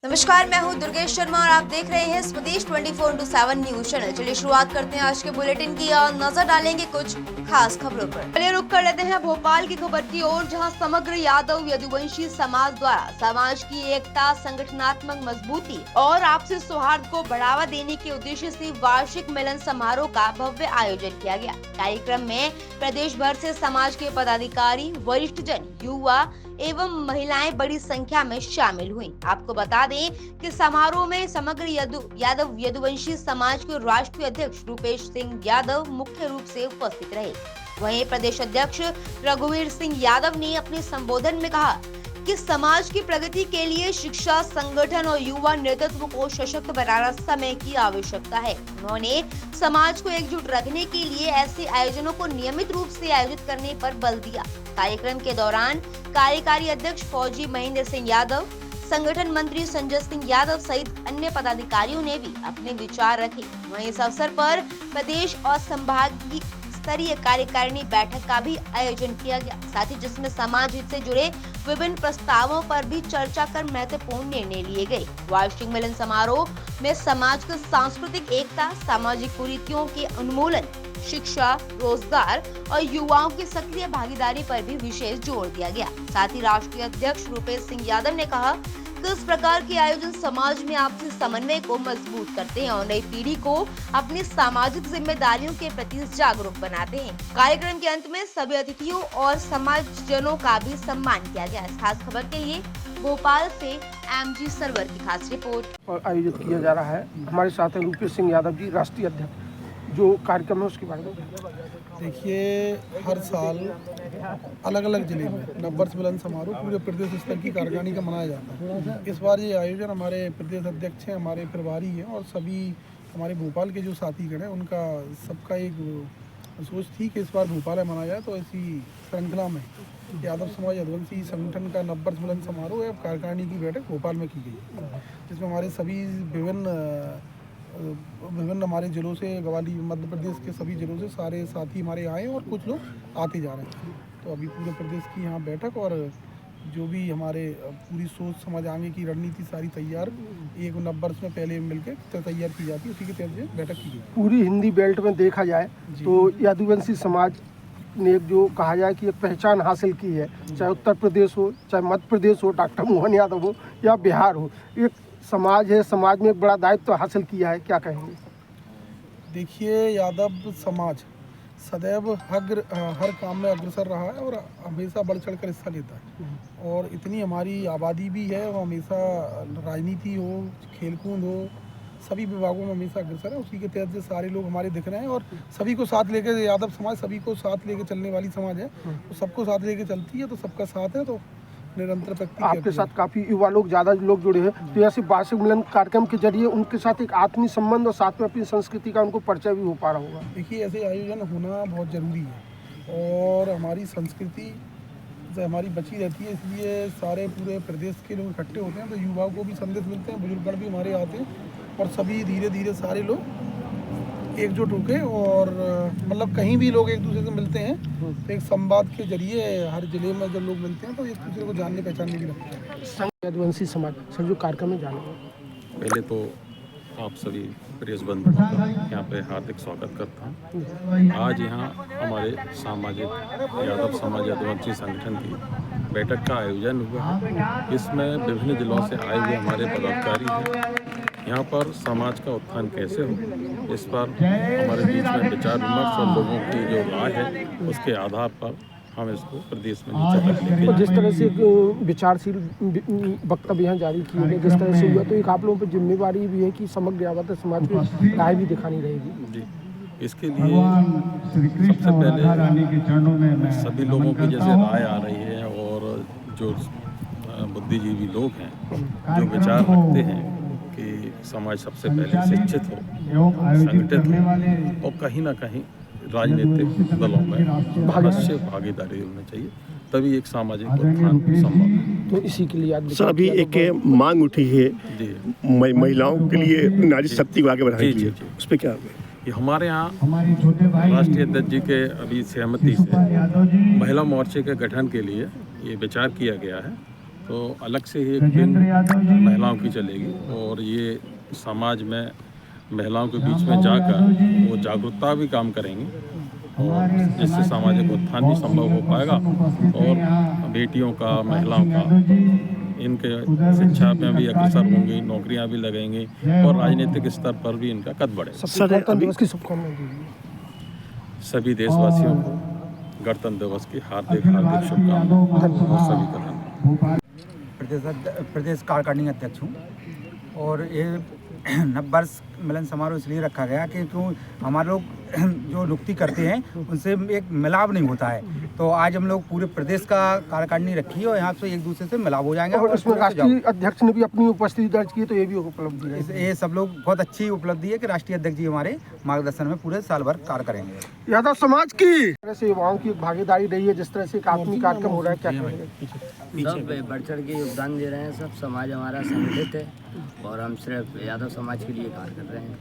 नमस्कार, मैं हूं दुर्गेश शर्मा और आप देख रहे हैं स्वदेश 24/7 न्यूज चैनल। चलिए शुरुआत करते हैं आज के बुलेटिन की और नजर डालेंगे कुछ खास खबरों पर। चलिए रुक कर लेते हैं भोपाल की खबर की ओर, जहां समग्र यादव यदुवंशी समाज द्वारा समाज की एकता, संगठनात्मक मजबूती और आपसी सौहार्द को बढ़ावा देने के उद्देश्य से वार्षिक मिलन समारोह का भव्य आयोजन किया गया। कार्यक्रम में प्रदेश भर से समाज के पदाधिकारी, वरिष्ठ जन, युवा एवं महिलाएं बड़ी संख्या में शामिल हुई। आपको बता दें कि समारोह में समग्र यादव यदुवंशी समाज के राष्ट्रीय अध्यक्ष रूपेश सिंह यादव मुख्य रूप से उपस्थित रहे। वहीं प्रदेश अध्यक्ष रघुवीर सिंह यादव ने अपने संबोधन में कहा कि समाज की प्रगति के लिए शिक्षा, संगठन और युवा नेतृत्व को सशक्त बनाना समय की आवश्यकता है। उन्होंने समाज को एकजुट रखने के लिए ऐसे आयोजनों को नियमित रूप से आयोजित करने पर बल दिया। कार्यक्रम के दौरान कार्यकारी अध्यक्ष फौजी महेंद्र सिंह यादव, संगठन मंत्री संजय सिंह यादव सहित अन्य पदाधिकारियों ने भी अपने विचार रखे। वहीं इस अवसर पर प्रदेश और संभागीय स्तरीय कार्यकारिणी बैठक का भी आयोजन किया गया, साथ ही जिसमें समाज हित से जुड़े विभिन्न प्रस्तावों पर भी चर्चा कर महत्वपूर्ण निर्णय लिए गए। वार्षिक मिलन समारोह में समाज की सांस्कृतिक एकता, सामाजिक कुरीतियों के उन्मूलन, शिक्षा, रोजगार और युवाओं की सक्रिय भागीदारी पर भी विशेष जोर दिया गया। साथ ही राष्ट्रीय अध्यक्ष रूपेश सिंह यादव ने कहा कि इस प्रकार के आयोजन समाज में आपसी समन्वय को मजबूत करते हैं और नई पीढ़ी को अपनी सामाजिक जिम्मेदारियों के प्रति जागरूक बनाते हैं। कार्यक्रम के अंत में सभी अतिथियों और समाजजनों का भी सम्मान किया गया। इस खास खबर के लिए भोपाल से MG सरवर की खास रिपोर्ट। और आयोजित किया जा रहा है। हमारे साथ हैं रूपेश सिंह यादव जी, राष्ट्रीय अध्यक्ष। जो कार्यक्रम है उसके बारे में देखिए, हर साल अलग अलग जिले में नववर्ष मिलन समारोह पूरे प्रदेश स्तर की कार्यकारिणी का मनाया जाता है। इस बार ये आयोजन हमारे प्रदेश अध्यक्ष हैं, हमारे प्रभारी हैं और सभी हमारे भोपाल के जो साथीगण हैं उनका सबका एक सोच थी कि इस बार भोपाल में मनाया जाए। तो इसी श्रृंखला में यादव समाज यदुवंशी संगठन का नववर्ष मिलन समारोह है कार्यकारिणी की बैठक भोपाल में की गई, जिसमें हमारे सभी विभिन्न हमारे जिलों से, ग्वालियर मध्य प्रदेश के सभी जिलों से सारे साथी हमारे आए और कुछ लोग आते जा रहे हैं। तो अभी पूरे प्रदेश की यहाँ बैठक और जो भी हमारे पूरी सोच समझ आने की रणनीति सारी तैयार एक नववर्ष में पहले मिलकर तैयार की जाती है, उसी के तहत बैठक की गई। पूरी हिंदी बेल्ट में देखा जाए तो यदुवंशी समाज ने एक जो कहा जाए कि एक पहचान हासिल की है, चाहे उत्तर प्रदेश हो, चाहे मध्य प्रदेश हो, डॉक्टर मोहन यादव हो या बिहार हो, एक समाज है, समाज में एक बड़ा दायित्व हासिल किया है। क्या कहेंगे? देखिए, यादव समाज सदैव हर काम में अग्रसर रहा है और हमेशा बढ़ चढ़ कर हिस्सा लेता है। और इतनी हमारी आबादी भी है और हमेशा राजनीति हो, खेलकूद हो, सभी विभागों में हमेशा अग्रसर है। उसी के तहत से सारे लोग हमारे दिख रहे हैं और सभी को साथ लेकर, यादव समाज सभी को साथ लेकर चलने वाली समाज है। तो सबको साथ लेकर चलती है, तो सबका साथ है, तो निरंतर प्रगति। आपके साथ काफ़ी युवा लोग, ज़्यादा लोग जुड़े हैं, तो ऐसे वार्षिक मिलन कार्यक्रम के जरिए उनके साथ एक आत्मीय संबंध और साथ में अपनी संस्कृति का उनको परिचय भी हो पा रहा होगा। देखिए, ऐसे आयोजन होना बहुत ज़रूरी है और हमारी संस्कृति से हमारी बची रहती है, इसलिए सारे पूरे प्रदेश के लोग इकट्ठे होते हैं। तो युवाओं को भी संदेश मिलते हैं, बुजुर्गगण भी हमारे आते हैं और सभी धीरे धीरे सारे लोग एकजुट होके और मतलब कहीं भी लोग एक दूसरे से मिलते हैं तो एक संवाद के जरिए हर जिले में जब लोग मिलते हैं तो एक दूसरे को जानने पहचानने भी लगते हैं। यदुवंशी समाज सर जो कार्यक्रम में जाने पहले तो आप सभी प्रेस बंधुओं का यहाँ पे हार्दिक स्वागत करता हूँ। आज यहाँ हमारे सामाजिक यादव समाज यदुवंशी संगठन की बैठक का आयोजन हुआ है। इसमें विभिन्न जिलों से आए हुए हमारे पदाधिकारी हैं। यहाँ पर समाज का उत्थान कैसे हो, इस पर हमारे बीच में विचार विमर्श और लोगों की जो राय है उसके आधार पर हम इसको प्रदेश में नीचे तक लेके और जिस तरह से विचारशील वक्तव्य यहाँ जारी किए गए, जिस तरह से हुआ, तो एक आप लोगों पर जिम्मेवारी भी है कि समग्र यादव समाज को राय भी दिखानी रहेगी। जी, इसके लिए सबसे पहले सभी लोगों की जैसे राय आ रही है और जो बुद्धिजीवी लोग हैं जो विचार रखते हैं कि समाज सबसे पहले शिक्षित हो, संगठित हो और कहीं ना कहीं राजनीतिक दलों में अवश्य भागीदारी होनी चाहिए, तभी एक सामाजिक उत्थान संभव है। तो इसी के लिए सर अभी एक मांग उठी है महिलाओं के लिए नारी शक्ति को आगे बढ़ाने के लिए, उस पर क्या ये हमारे यहाँ राष्ट्रीय अध्यक्ष जी के अभी सहमति से महिला मोर्चे के गठन के लिए ये विचार किया गया है तो अलग से ही एक दिन महिलाओं की चलेगी और ये समाज में महिलाओं के बीच में जाकर वो जागरूकता भी काम करेंगे और जिससे सामाजिक उत्थान भी संभव हो पाएगा और बेटियों का महिलाओं का इनके शिक्षा में भी अग्रसर होंगी, नौकरियां भी लगेंगी और राजनीतिक स्तर पर भी इनका कद बढ़ेगा। गणतंत्र दिवस की शुभकामनाएं दीजिए। सभी देशवासियों को गणतंत्र दिवस की हार्दिक शुभकामनाएं और सभी का धन्यवाद। प्रदेश कार्यकारिणी अध्यक्ष हूँ और ये नववर्ष मिलन समारोह इसलिए रखा गया कि क्यों हमारे लोग जो नियुक्ति करते हैं उनसे एक मिलाव नहीं होता है, तो आज हम लोग पूरे प्रदेश का कार्यकारिणी रखी है और यहाँ से एक दूसरे से मिलाव हो जाएंगे। और इसमें राष्ट्रीय अध्यक्ष ने भी अपनी उपस्थिति दर्ज की, तो ये भी उपलब्धि है। ये सब लोग बहुत अच्छी उपलब्धि है कि राष्ट्रीय अध्यक्ष जी हमारे मार्गदर्शन में पूरे साल भर कार्य करेंगे। यादव समाज की तरह से युवाओं की एक भागीदारी रही है, जिस तरह से एक आत्मीय कार्यक्रम हो रहा है, क्या कहेंगे? सब बढ़ चढ़ के योगदान दे रहे हैं, सब समाज हमारा संगठित है और हम सिर्फ यादव समाज के लिए कार्य कर रहे हैं।